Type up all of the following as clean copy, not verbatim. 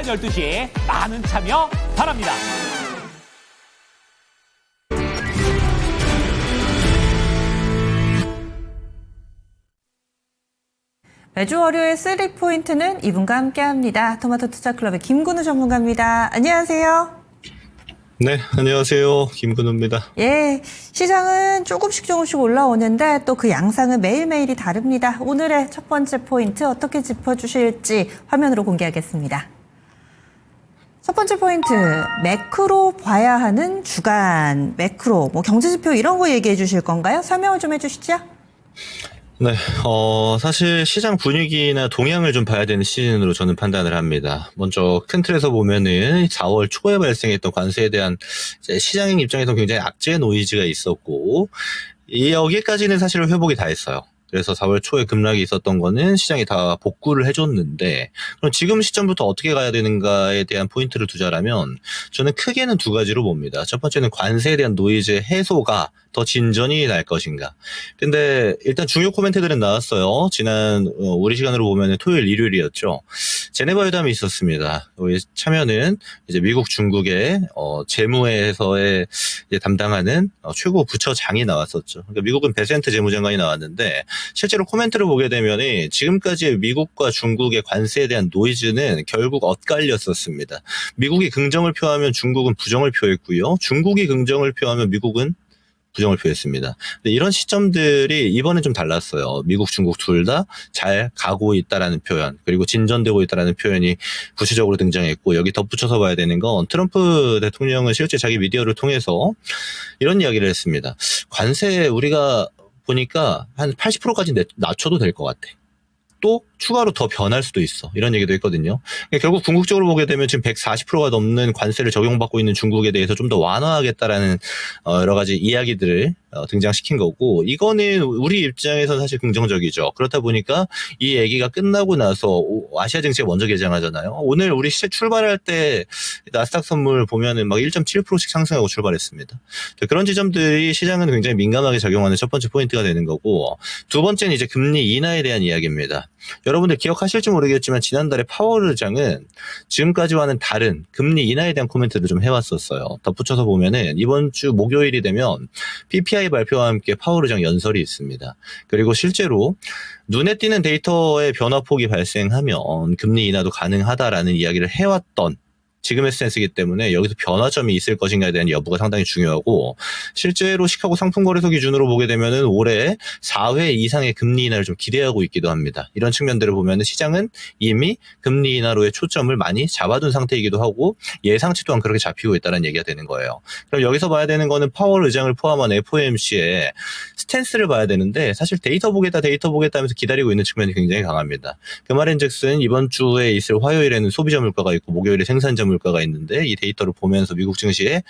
12시에 많은 참여 바랍니다. 매주 월요일 3포인트는 이분과 함께합니다. 토마토 투자클럽의 김근우 전문가입니다. 안녕하세요. 네, 안녕하세요. 김근우입니다. 예, 시장은 조금씩 올라오는데 또 그 양상은 매일매일이 다릅니다. 오늘의 첫 번째 포인트 어떻게 짚어주실지 화면으로 공개하겠습니다. 첫 번째 포인트, 매크로 봐야 하는 주간, 매크로, 경제지표 이런 거 얘기해 주실 건가요? 설명을 좀 해주시죠. 네, 사실 시장 분위기나 동향을 좀 봐야 되는 시즌으로 저는 판단을 합니다. 먼저 큰 틀에서 보면은 4월 초에 발생했던 관세에 대한 이제 시장 입장에서 굉장히 악재 노이즈가 있었고, 여기까지는 사실 회복이 다 했어요. 그래서 4월 초에 급락이 있었던 거는 시장이 다 복구를 해줬는데, 그럼 지금 시점부터 어떻게 가야 되는가에 대한 포인트를 두자라면 저는 크게는 두 가지로 봅니다. 첫 번째는 관세에 대한 노이즈 해소가 더 진전이 날 것인가. 근데 일단 중요 코멘트들은 나왔어요. 지난 우리 시간으로 보면 토요일, 일요일이었죠. 제네바 회담이 있었습니다. 여기 참여는 이제 미국, 중국의 재무에서의 이제 담당하는 최고 부처장이 나왔었죠. 그러니까 미국은 베센트 재무장관이 나왔는데 실제로 코멘트를 보게 되면 지금까지 미국과 중국의 관세에 대한 노이즈는 결국 엇갈렸었습니다. 미국이 긍정을 표하면 중국은 부정을 표했고요. 중국이 긍정을 표하면 미국은 부정을 표했습니다. 근데 이런 시점들이 이번엔 좀 달랐어요. 미국, 중국 둘 다 잘 가고 있다라는 표현, 그리고 진전되고 있다라는 표현이 구체적으로 등장했고, 여기 덧붙여서 봐야 되는 건 트럼프 대통령은 실제 자기 미디어를 통해서 이런 이야기를 했습니다. 관세 우리가 보니까 한 80%까지 낮춰도 될 것 같아. 또 추가로 더 변할 수도 있어. 이런 얘기도 했거든요. 결국 궁극적으로 보게 되면 지금 140%가 넘는 관세를 적용받고 있는 중국에 대해서 좀 더 완화하겠다라는 여러 가지 이야기들을 등장시킨 거고, 이거는 우리 입장에서는 사실 긍정적이죠. 그렇다 보니까 이 얘기가 끝나고 나서 아시아 증시가 먼저 개장하잖아요. 오늘 우리 시세 출발할 때 나스닥 선물 보면은 막 1.7%씩 상승하고 출발했습니다. 그런 지점들이 시장은 굉장히 민감하게 작용하는 첫 번째 포인트가 되는 거고, 두 번째는 이제 금리 인하에 대한 이야기입니다. 여러분들 기억하실지 모르겠지만 지난달에 파월 의장은 지금까지와는 다른 금리 인하에 대한 코멘트를 좀 해왔었어요. 덧붙여서 보면은 이번 주 목요일이 되면 PPI 발표와 함께 파월 의장 연설이 있습니다. 그리고 실제로 눈에 띄는 데이터의 변화폭이 발생하면 금리 인하도 가능하다라는 이야기를 해왔던 지금의 스탠스이기 때문에 여기서 변화점이 있을 것인가에 대한 여부가 상당히 중요하고, 실제로 시카고 상품거래소 기준으로 보게 되면은 올해 4회 이상의 금리 인하를 좀 기대하고 있기도 합니다. 이런 측면들을 보면은 시장은 이미 금리 인하로의 초점을 많이 잡아둔 상태이기도 하고 예상치 또한 그렇게 잡히고 있다는 얘기가 되는 거예요. 그럼 여기서 봐야 되는 거는 파월 의장을 포함한 FOMC의 스탠스를 봐야 되는데, 사실 데이터 보겠다 하면서 기다리고 있는 측면이 굉장히 강합니다. 그 말인즉슨 이번 주에 있을 화요일에는 소비자 물가가 있고 목요일에 생산자 물가가 있는데, 이 데이터를 보면서 미국 증시의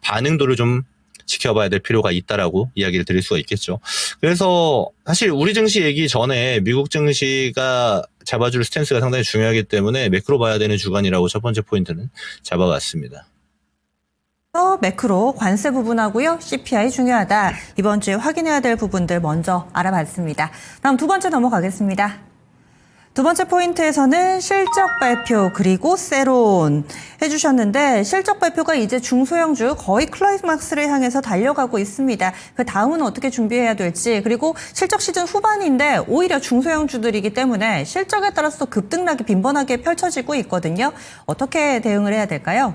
반응도를 좀 지켜봐야 될 필요가 있다라고 이야기를 드릴 수가 있겠죠. 그래서 사실 우리 증시 얘기 전에 미국 증시가 잡아줄 스탠스가 상당히 중요하기 때문에 매크로 봐야 되는 주간이라고 첫 번째 포인트는 잡아갔습니다. 매크로 관세 부분하고요. CPI 중요하다. 이번 주에 확인해야 될 부분들 먼저 알아봤습니다. 다음 두 번째 넘어가겠습니다. 두 번째 포인트에서는 실적 발표 그리고 세론 해주셨는데, 실적 발표가 이제 중소형주 거의 클라이막스를 향해서 달려가고 있습니다. 그 다음은 어떻게 준비해야 될지, 그리고 실적 시즌 후반인데 오히려 중소형주들이기 때문에 실적에 따라서 급등락이 빈번하게 펼쳐지고 있거든요. 어떻게 대응을 해야 될까요?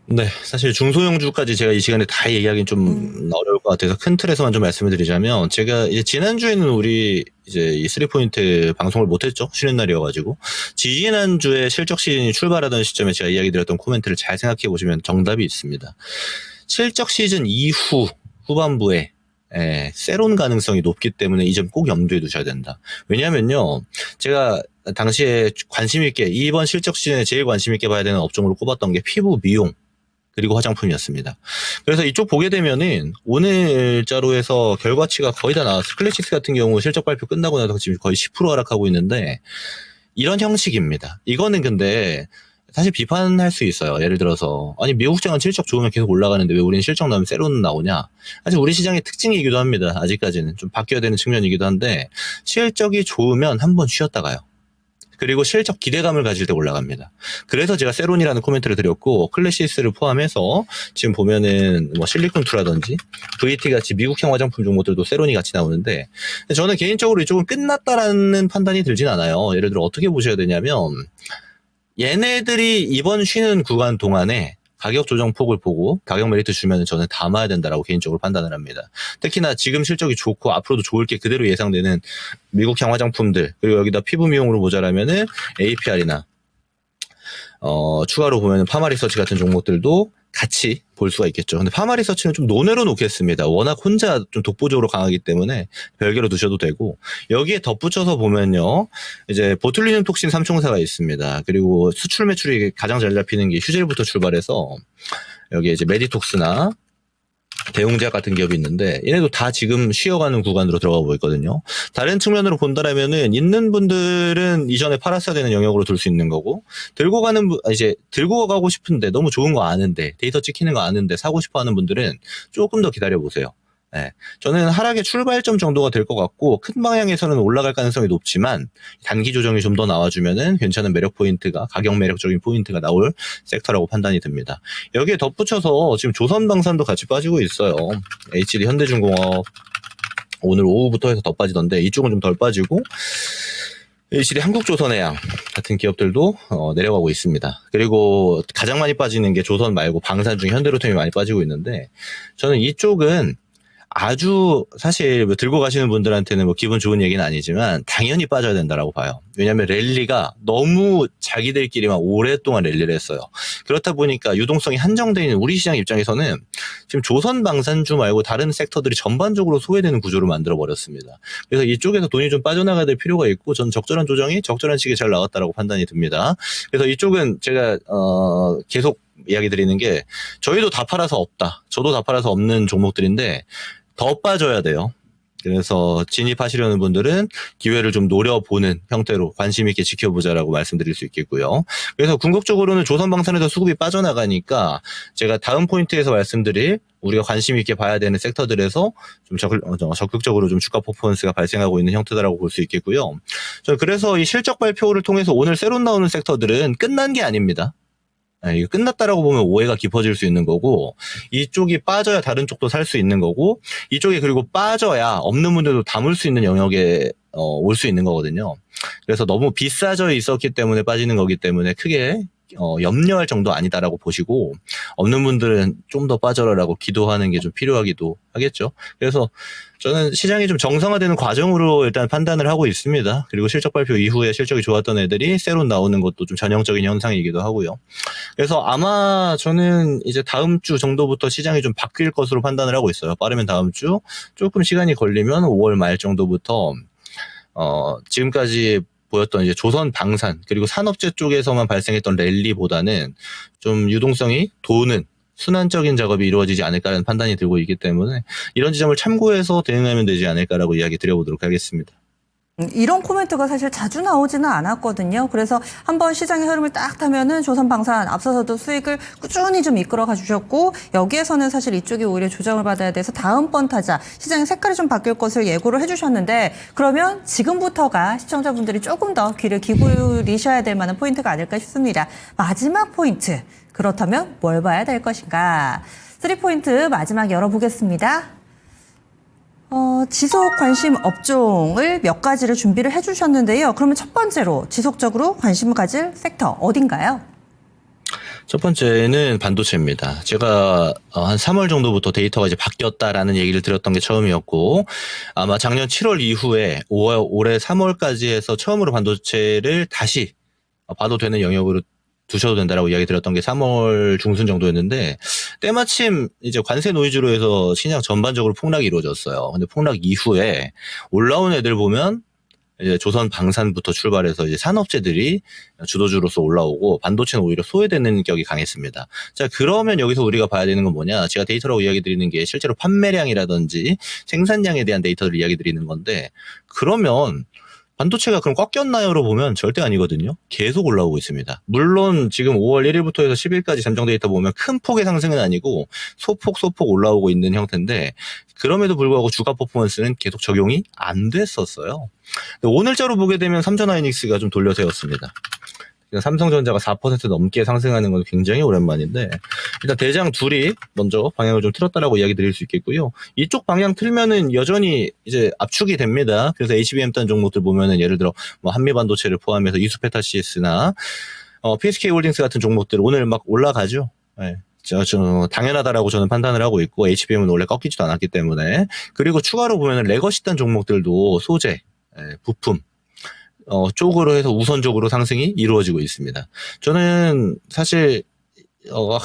네, 사실 중소형주까지 제가 이 시간에 다 얘기하기는 좀 어려울 것 같아서 큰 틀에서만 좀 말씀을 드리자면, 제가 이제 지난주에는 우리 이제 이 3포인트 방송을 못했죠. 쉬는 날이어가지고. 지지난주에 실적 시즌이 출발하던 시점에 제가 이야기 드렸던 코멘트를 잘 생각해 보시면 정답이 있습니다. 실적 시즌 이후 후반부에 세론 가능성이 높기 때문에 이 점 꼭 염두에 두셔야 된다. 왜냐면요, 제가 당시에 관심 있게 이번 실적 시즌에 제일 관심 있게 봐야 되는 업종으로 꼽았던 게 피부 미용 그리고 화장품이었습니다. 그래서 이쪽 보게 되면은 오늘자로 해서 결과치가 거의 다 나왔어요. 클래식스 같은 경우 실적 발표 끝나고 나서 지금 거의 10% 하락하고 있는데, 이런 형식입니다. 이거는 근데 사실 비판할 수 있어요. 예를 들어서 아니 미국 시장은 실적 좋으면 계속 올라가는데 왜 우리는 실적 나오면 세로는 나오냐. 사실 우리 시장의 특징이기도 합니다. 아직까지는 좀 바뀌어야 되는 측면이기도 한데, 실적이 좋으면 한번 쉬었다 가요. 그리고 실적 기대감을 가질 때 올라갑니다. 그래서 제가 세론이라는 코멘트를 드렸고 클래시스를 포함해서 지금 보면은 뭐 실리콘2라든지 VT 같이 미국형 화장품 종목들도 세론이 같이 나오는데 저는 개인적으로 이쪽은 끝났다라는 판단이 들진 않아요. 예를 들어 어떻게 보셔야 되냐면 얘네들이 이번 쉬는 구간 동안에 가격 조정 폭을 보고 가격 메리트 주면 저는 담아야 된다라고 개인적으로 판단을 합니다. 특히나 지금 실적이 좋고 앞으로도 좋을 게 그대로 예상되는 미국향 화장품들 그리고 여기다 피부 미용으로 모자라면은 APR이나 추가로 보면 파마리서치 같은 종목들도 같이 볼 수가 있겠죠. 근데 파마리서치는 좀 논외로 놓겠습니다. 워낙 혼자 좀 독보적으로 강하기 때문에 별개로 두셔도 되고 여기에 덧붙여서 보면요. 이제 보툴리눔 톡신 삼총사가 있습니다. 그리고 수출 매출이 가장 잘 잡히는 게 휴젤부터 출발해서 여기에 이제 메디톡스나 대웅제약 같은 기업이 있는데 얘네도 다 지금 쉬어가는 구간으로 들어가고 있거든요. 다른 측면으로 본다라면은 있는 분들은 이전에 팔았어야 되는 영역으로 둘 수 있는 거고 들고 가고 싶은데 너무 좋은 거 아는데 데이터 찍히는 거 아는데 사고 싶어 하는 분들은 조금 더 기다려 보세요. 네. 저는 하락의 출발점 정도가 될 것 같고 큰 방향에서는 올라갈 가능성이 높지만 단기 조정이 좀 더 나와주면은 괜찮은 매력 포인트가 가격 매력적인 포인트가 나올 섹터라고 판단이 듭니다. 여기에 덧붙여서 지금 조선방산도 같이 빠지고 있어요. HD 현대중공업 오늘 오후부터 해서 더 빠지던데 이쪽은 좀 덜 빠지고 HD 한국조선해양 같은 기업들도 내려가고 있습니다. 그리고 가장 많이 빠지는 게 조선 말고 방산 중에 현대로템이 많이 빠지고 있는데 저는 이쪽은 아주 사실 뭐 들고 가시는 분들한테는 뭐 기분 좋은 얘기는 아니지만 당연히 빠져야 된다라고 봐요. 왜냐하면 랠리가 너무 자기들끼리만 오랫동안 랠리를 했어요. 그렇다 보니까 유동성이 한정되어 있는 우리 시장 입장에서는 지금 조선방산주 말고 다른 섹터들이 전반적으로 소외되는 구조를 만들어버렸습니다. 그래서 이쪽에서 돈이 좀 빠져나가야 될 필요가 있고 전 적절한 조정이 적절한 시기에 잘 나왔다라고 판단이 듭니다. 그래서 이쪽은 제가 계속 이야기 드리는 게 저희도 다 팔아서 없다. 저도 다 팔아서 없는 종목들인데 더 빠져야 돼요. 그래서 진입하시려는 분들은 기회를 좀 노려보는 형태로 관심 있게 지켜보자라고 말씀드릴 수 있겠고요. 그래서 궁극적으로는 조선방산에서 수급이 빠져나가니까 제가 다음 포인트에서 말씀드릴 우리가 관심 있게 봐야 되는 섹터들에서 좀 적극적으로 좀 주가 퍼포먼스가 발생하고 있는 형태다라고 볼 수 있겠고요. 그래서 이 실적 발표를 통해서 오늘 새로 나오는 섹터들은 끝난 게 아닙니다. 이거 끝났다라고 보면 오해가 깊어질 수 있는 거고 이쪽이 빠져야 다른 쪽도 살 수 있는 거고 이쪽이 그리고 빠져야 없는 분들도 담을 수 있는 영역에 올 수 있는 거거든요. 그래서 너무 비싸져 있었기 때문에 빠지는 거기 때문에 크게 염려할 정도 아니다라고 보시고 없는 분들은 좀 더 빠져라라고 기도하는 게 좀 필요하기도 하겠죠. 그래서 저는 시장이 좀 정상화되는 과정으로 일단 판단을 하고 있습니다. 그리고 실적 발표 이후에 실적이 좋았던 애들이 새로 나오는 것도 좀 전형적인 현상이기도 하고요. 그래서 아마 저는 이제 다음 주 정도부터 시장이 좀 바뀔 것으로 판단을 하고 있어요. 빠르면 다음 주, 조금 시간이 걸리면 5월 말 정도부터 지금까지 보였던 이제 조선 방산 그리고 산업재 쪽에서만 발생했던 랠리보다는 좀 유동성이 도는 순환적인 작업이 이루어지지 않을까라는 판단이 들고 있기 때문에 이런 지점을 참고해서 대응하면 되지 않을까라고 이야기 드려보도록 하겠습니다. 이런 코멘트가 사실 자주 나오지는 않았거든요. 그래서 한번 시장의 흐름을 딱 타면은 조선방산 앞서서도 수익을 꾸준히 좀 이끌어가 주셨고 여기에서는 사실 이쪽이 오히려 조정을 받아야 돼서 다음번 타자 시장의 색깔이 좀 바뀔 것을 예고를 해주셨는데 그러면 지금부터가 시청자분들이 조금 더 귀를 기울이셔야 될 만한 포인트가 아닐까 싶습니다. 마지막 포인트. 그렇다면 뭘 봐야 될 것인가? 3포인트 마지막 열어보겠습니다. 지속 관심 업종을 몇 가지를 준비를 해주셨는데요. 그러면 첫 번째로 지속적으로 관심을 가질 섹터 어딘가요? 첫 번째는 반도체입니다. 제가 한 3월 정도부터 데이터가 이제 바뀌었다라는 얘기를 드렸던 게 처음이었고 아마 작년 7월 이후에 올해 3월까지 해서 처음으로 반도체를 다시 봐도 되는 영역으로 두셔도 된다라고 이야기 드렸던 게 3월 중순 정도였는데 때마침 이제 관세 노이즈로 해서 시장 전반적으로 폭락이 이루어졌어요. 근데 폭락 이후에 올라온 애들 보면 이제 조선 방산부터 출발해서 이제 산업재들이 주도주로서 올라오고 반도체는 오히려 소외되는 격이 강했습니다. 자, 그러면 여기서 우리가 봐야 되는 건 뭐냐? 제가 데이터라고 이야기 드리는 게 실제로 판매량이라든지 생산량에 대한 데이터를 이야기 드리는 건데 그러면 반도체가 그럼 꺾였나요로 보면 절대 아니거든요. 계속 올라오고 있습니다. 물론 지금 5월 1일부터 해서 10일까지 잠정 데이터 보면 큰 폭의 상승은 아니고 소폭 올라오고 있는 형태인데 그럼에도 불구하고 주가 퍼포먼스는 계속 적용이 안 됐었어요. 오늘자로 보게 되면 삼성하이닉스가 좀 돌려세웠습니다. 삼성전자가 4% 넘게 상승하는 건 굉장히 오랜만인데 일단 대장 둘이 먼저 방향을 좀 틀었다라고 이야기 드릴 수 있겠고요. 이쪽 방향 틀면은 여전히 이제 압축이 됩니다. 그래서 HBM 단 종목들 보면은 예를 들어 뭐 한미반도체를 포함해서 이수페타 CS나 PSK홀딩스 같은 종목들 오늘 막 올라가죠. 네. 당연하다라고 저는 판단을 하고 있고 HBM은 원래 꺾이지도 않았기 때문에 그리고 추가로 보면은 레거시 단 종목들도 소재, 부품 쪽으로 해서 우선적으로 상승이 이루어지고 있습니다. 저는 사실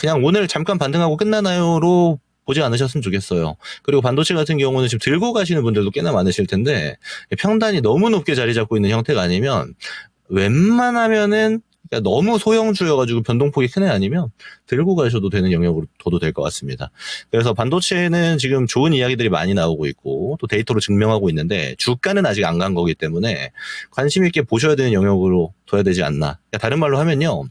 그냥 오늘 잠깐 반등하고 끝나나요로 보지 않으셨으면 좋겠어요. 그리고 반도체 같은 경우는 지금 들고 가시는 분들도 꽤나 많으실 텐데 평단이 너무 높게 자리 잡고 있는 형태가 아니면 웬만하면은 그러니까 너무 소형주여가지고 변동폭이 큰 애 아니면 들고 가셔도 되는 영역으로 둬도 될 것 같습니다. 그래서 반도체는 지금 좋은 이야기들이 많이 나오고 있고 또 데이터로 증명하고 있는데 주가는 아직 안 간 거기 때문에 관심 있게 보셔야 되는 영역으로 둬야 되지 않나. 그러니까 다른 말로 하면요.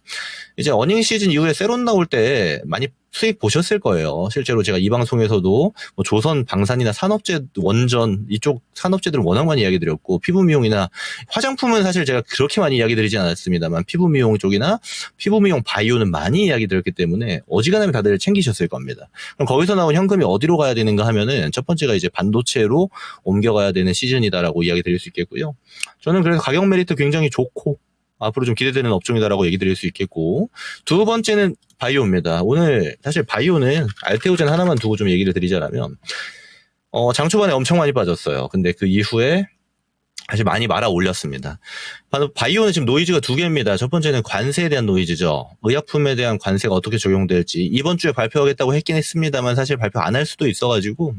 이제 어닝 시즌 이후에 세론 나올 때 많이 수익 보셨을 거예요. 실제로 제가 이 방송에서도 뭐 조선 방산이나 산업재 원전 이쪽 산업재들은 워낙 많이 이야기 드렸고 피부 미용이나 화장품은 사실 제가 그렇게 많이 이야기 드리지 않았습니다만 피부 미용 쪽이나 피부 미용 바이오는 많이 이야기 드렸기 때문에 어지간하면 다들 챙기셨을 겁니다. 그럼 거기서 나온 현금이 어디로 가야 되는가 하면은 첫 번째가 이제 반도체로 옮겨가야 되는 시즌이다라고 이야기 드릴 수 있겠고요. 저는 그래서 가격 메리트 굉장히 좋고 앞으로 좀 기대되는 업종이다라고 얘기 드릴 수 있겠고 두 번째는 바이오입니다. 오늘 사실 바이오는 알테오젠 하나만 두고 좀 얘기를 드리자면 장 초반에 엄청 많이 빠졌어요. 근데 그 이후에 사실 많이 말아 올렸습니다. 바이오는 지금 노이즈가 두 개입니다. 첫 번째는 관세에 대한 노이즈죠. 의약품에 대한 관세가 어떻게 적용될지 이번 주에 발표하겠다고 했긴 했습니다만 사실 발표 안 할 수도 있어가지고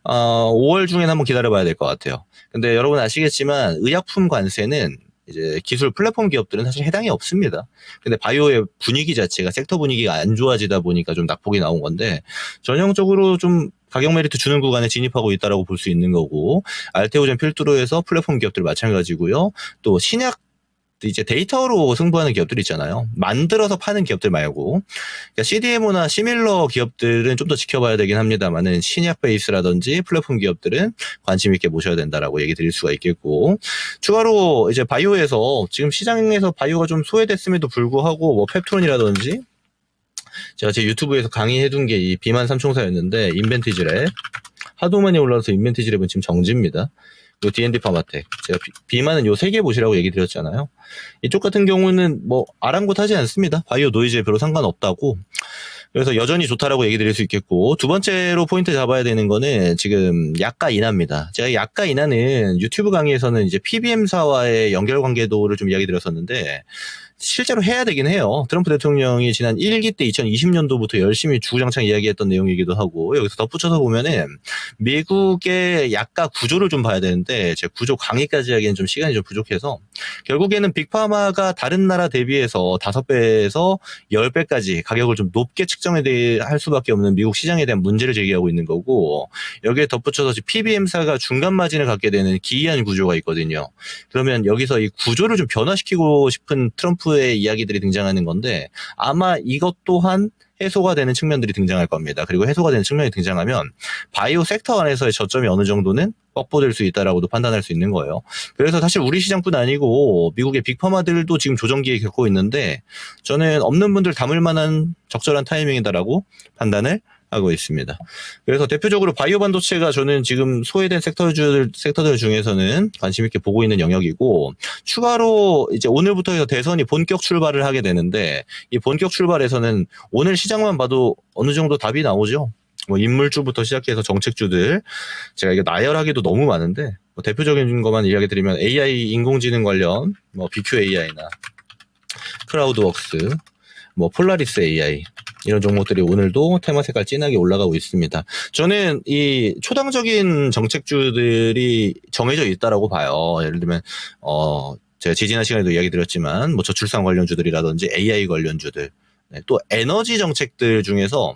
5월 중에는 한번 기다려봐야 될 것 같아요. 근데 여러분 아시겠지만 의약품 관세는 이제 기술 플랫폼 기업들은 사실 해당이 없습니다. 근데 바이오의 분위기 자체가 섹터 분위기가 안 좋아지다 보니까 좀 낙폭이 나온 건데 전형적으로 좀 가격 메리트 주는 구간에 진입하고 있다라고 볼 수 있는 거고 알테오젠 필두로에서 플랫폼 기업들 마찬가지고요. 또 신약 이제 데이터로 승부하는 기업들 있잖아요. 만들어서 파는 기업들 말고 그러니까 CDMO나 시밀러 기업들은 좀 더 지켜봐야 되긴 합니다만은 신약 베이스라든지 플랫폼 기업들은 관심 있게 보셔야 된다라고 얘기 드릴 수가 있겠고 추가로 이제 바이오에서 지금 시장에서 바이오가 좀 소외됐음에도 불구하고 뭐 펩트론이라든지 제가 제 유튜브에서 강의해둔 게 이 비만 삼총사였는데 인벤티지랩 하도 많이 올라서 인벤티지랩은 지금 정지입니다. 그리고 D&D 파마텍 제가 비만은 요 세 개 보시라고 얘기 드렸잖아요. 이쪽 같은 경우는 뭐 아랑곳하지 않습니다. 바이오 노이즈에 별로 상관없다고. 그래서 여전히 좋다라고 얘기 드릴 수 있겠고 두 번째로 포인트 잡아야 되는 거는 지금 약가 인하입니다. 제가 약가 인하는 유튜브 강의에서는 이제 PBM사와의 연결 관계도를 좀 이야기 드렸었는데 실제로 해야 되긴 해요. 트럼프 대통령이 지난 1기 때 2020년도부터 열심히 주구장창 이야기했던 내용이기도 하고 여기서 덧붙여서 보면은 미국의 약가 구조를 좀 봐야 되는데 제 구조 강의까지 하기에는 좀 시간이 좀 부족해서 결국에는 빅파마가 다른 나라 대비해서 5배에서 10배까지 가격을 좀 높게 측정할 수밖에 없는 미국 시장에 대한 문제를 제기하고 있는 거고 여기에 덧붙여서 PBM사가 중간 마진을 갖게 되는 기이한 구조가 있거든요. 그러면 여기서 이 구조를 좀 변화시키고 싶은 트럼프의 이야기들이 등장하는 건데 아마 이것 또한 해소가 되는 측면들이 등장할 겁니다. 그리고 해소가 되는 측면이 등장하면 바이오 섹터 안에서의 저점이 어느 정도는 확보될 수 있다라고도 판단할 수 있는 거예요. 그래서 사실 우리 시장뿐 아니고 미국의 빅파마들도 지금 조정기에 겪고 있는데 저는 없는 분들 담을 만한 적절한 타이밍이다라고 판단을 하고 있습니다. 그래서 대표적으로 바이오 반도체가 저는 지금 소외된 섹터들 중에서는 관심 있게 보고 있는 영역이고 추가로 이제 오늘부터 해서 대선이 본격 출발을 하게 되는데 이 본격 출발에서는 오늘 시장만 봐도 어느 정도 답이 나오죠. 뭐 인물주부터 시작해서 정책주들 제가 이게 나열하기도 너무 많은데 뭐 대표적인 것만 이야기 드리면 AI 인공지능 관련 뭐 BQAI나 크라우드웍스 뭐 폴라리스 AI 이런 종목들이 오늘도 테마 색깔 진하게 올라가고 있습니다. 저는 이 초당적인 정책주들이 정해져 있다라고 봐요. 예를 들면 제가 지지난 시간에도 이야기 드렸지만 뭐 저출산 관련주들이라든지 AI 관련주들 또 에너지 정책들 중에서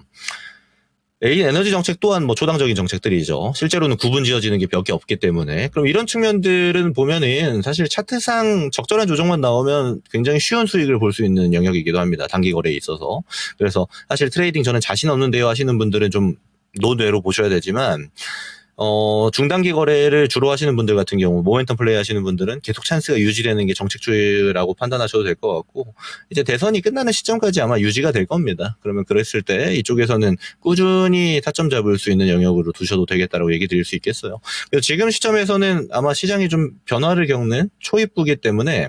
A 에너지 정책 또한 뭐 초당적인 정책들이죠. 실제로는 구분 지어지는 게 몇 개 없기 때문에. 그럼 이런 측면들은 보면은 사실 차트상 적절한 조정만 나오면 굉장히 쉬운 수익을 볼 수 있는 영역이기도 합니다. 단기 거래에 있어서. 그래서 사실 트레이딩 저는 자신 없는데요 하시는 분들은 좀 노뇌로 보셔야 되지만, 중단기 거래를 주로 하시는 분들 같은 경우, 모멘텀 플레이 하시는 분들은 계속 찬스가 유지되는 게 정책주의라고 판단하셔도 될 것 같고, 이제 대선이 끝나는 시점까지 아마 유지가 될 겁니다. 그러면 그랬을 때 이쪽에서는 꾸준히 타점 잡을 수 있는 영역으로 두셔도 되겠다라고 얘기 드릴 수 있겠어요. 그래서 지금 시점에서는 아마 시장이 좀 변화를 겪는 초입부기 때문에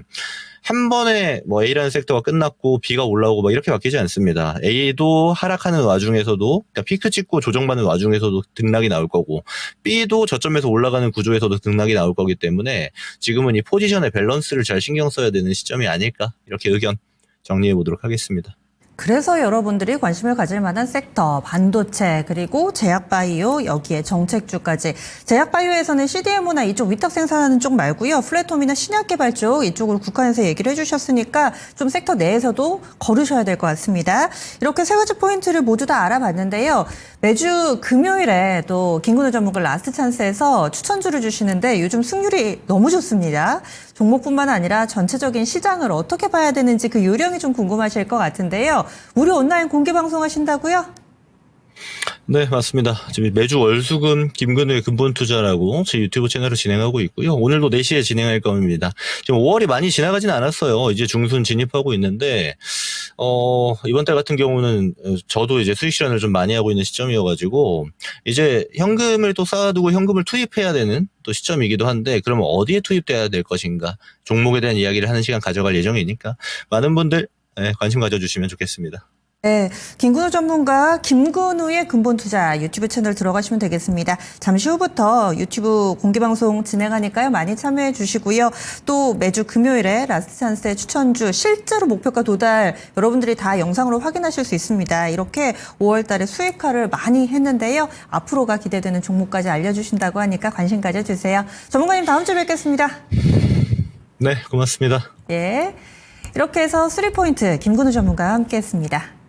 한 번에 뭐 A라는 섹터가 끝났고 B가 올라오고 막 이렇게 바뀌지 않습니다. A도 하락하는 와중에서도, 그러니까 피크 찍고 조정받는 와중에서도 등락이 나올 거고, B도 저점에서 올라가는 구조에서도 등락이 나올 거기 때문에 지금은 이 포지션의 밸런스를 잘 신경 써야 되는 시점이 아닐까, 이렇게 의견 정리해 보도록 하겠습니다. 그래서 여러분들이 관심을 가질 만한 섹터, 반도체, 그리고 제약바이오, 여기에 정책주까지. 제약바이오에서는 CDMO나 이쪽 위탁 생산하는 쪽 말고요. 플랫폼이나 신약개발 쪽 이쪽으로 국한해서 얘기를 해주셨으니까 좀 섹터 내에서도 거르셔야 될 것 같습니다. 이렇게 세 가지 포인트를 모두 다 알아봤는데요. 매주 금요일에 또 김근우 전문가 라스트 찬스에서 추천주를 주시는데 요즘 승률이 너무 좋습니다. 종목뿐만 아니라 전체적인 시장을 어떻게 봐야 되는지 그 요령이 좀 궁금하실 것 같은데요. 우리 온라인 공개 방송 하신다고요? 네, 맞습니다. 지금 매주 월수금 김근우의 근본 투자라고 제 유튜브 채널을 진행하고 있고요. 오늘도 4시에 진행할 겁니다. 지금 5월이 많이 지나가진 않았어요. 이제 중순 진입하고 있는데, 이번 달 같은 경우는 저도 이제 수익 실현을 좀 많이 하고 있는 시점이어가지고, 이제 현금을 또 쌓아두고 현금을 투입해야 되는 또 시점이기도 한데, 그러면 어디에 투입돼야 될 것인가? 종목에 대한 이야기를 하는 시간 가져갈 예정이니까, 많은 분들 관심 가져주시면 좋겠습니다. 네, 김근우 전문가 김근우의 근본 투자 유튜브 채널 들어가시면 되겠습니다. 잠시 후부터 유튜브 공개방송 진행하니까요. 많이 참여해 주시고요. 또 매주 금요일에 라스트 찬스의 추천주 실제로 목표가 도달 여러분들이 다 영상으로 확인하실 수 있습니다. 이렇게 5월 달에 수익화를 많이 했는데요. 앞으로가 기대되는 종목까지 알려주신다고 하니까 관심 가져주세요. 전문가님 다음 주에 뵙겠습니다. 네, 고맙습니다. 예, 이렇게 해서 3포인트 김근우 전문가와 함께했습니다.